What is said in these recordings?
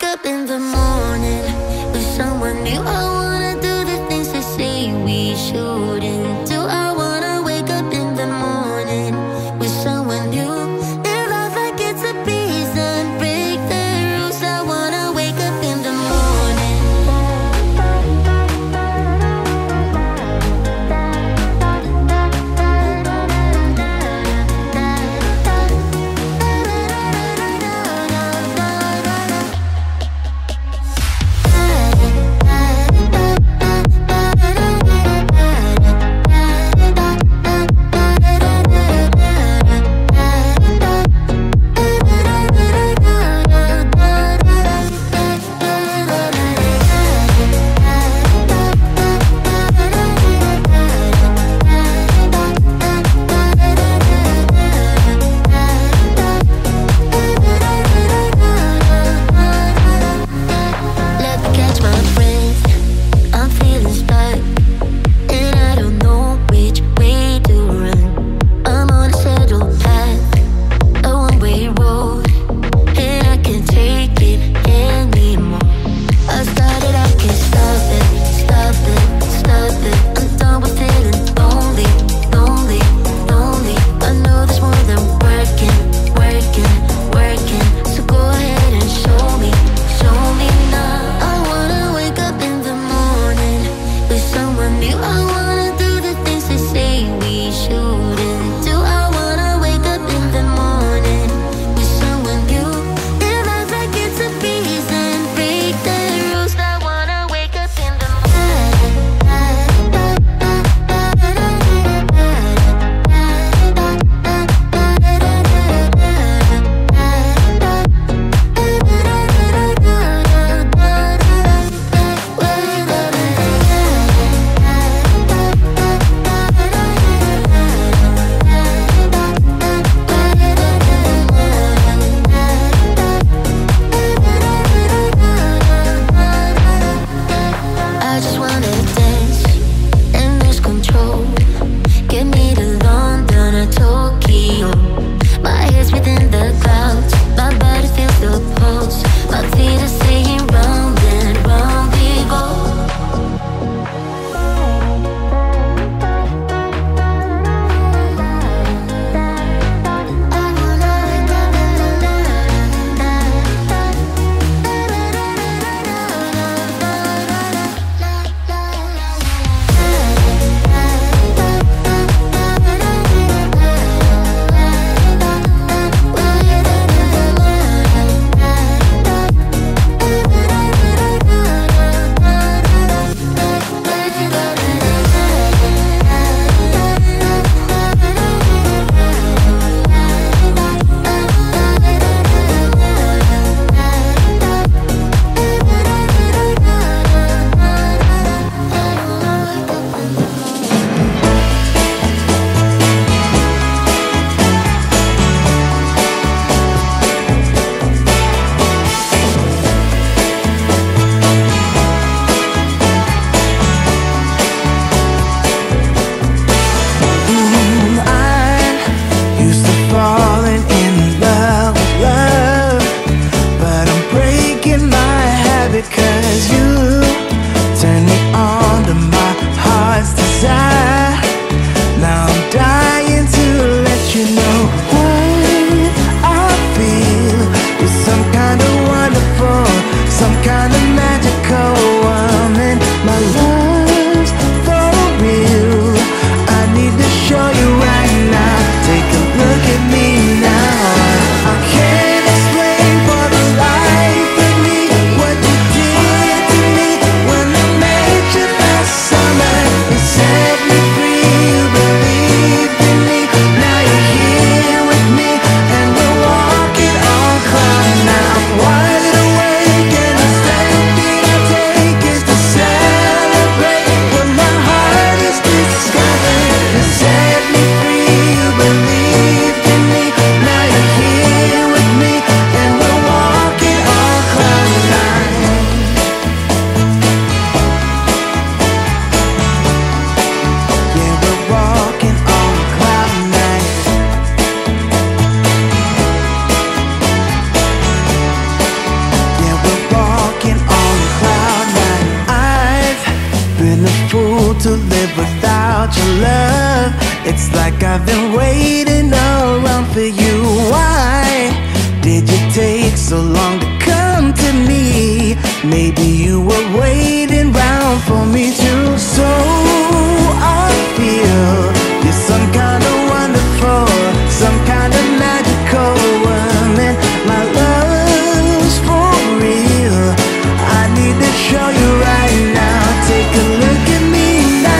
wake up in the morning with someone new. I wanna do the things they say we shouldn't do. I wanna wake up in the morning with someone new. Live life like it's a piece and break the rules. I wanna wake up in the morning. to live without your love. It's like I've been waiting around for you. Why did you take so long to come to me? Maybe you were waiting round for me too. So I feel you're some kind of wonderful, some kind of magical woman. My love's for real. I need to show you right now. Take a look at me now.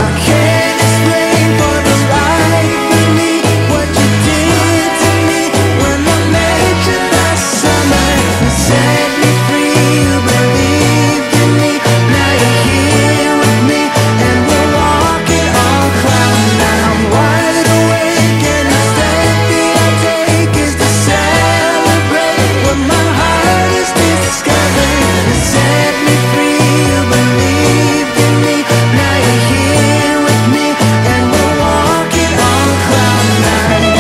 I can't explain for the life of me what you did to me when I met you last summer. You set me free, you believed in me. Now you're here with me and we're walking on cloud nine. I'm wide awake and the step that I take is to celebrate what my heart has discovered. You set me free, you believed in me. Now you're here with me and we're walking on cloud nine.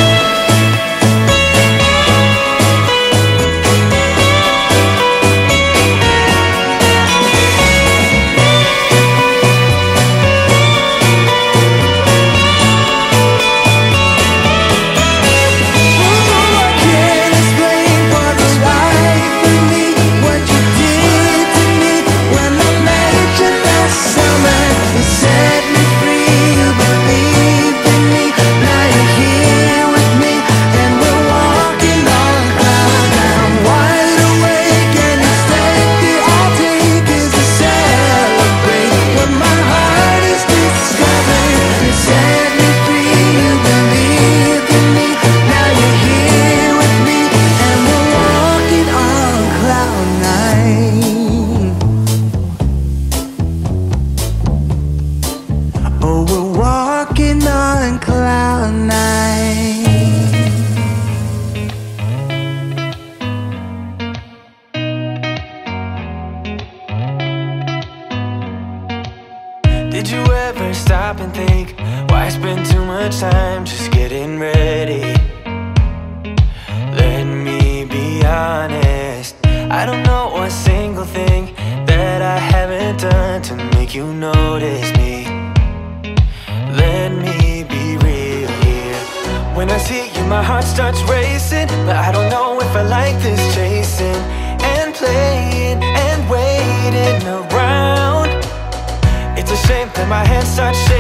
I can't explain for this life of me what you did to me when I met you last summer. You set me free, you believed in me. Now you're here with me and we're walking on cloud nine. I'm wide awake and the step that I take is to celebrate what my heart has discovered. You set me free, you believed in me. Now you're here with me and we're walking on cloud nine. Oh, we're walking on cloud nine. Did you ever stop and think, why spend too much time just getting ready? Let me be honest, I don't know one single thing that I haven't done to make you notice me. Let me be real here. When I see you my heart starts racing, but I don't know if I like this chasing and playing and waiting around. It's a shame that my hands start shaking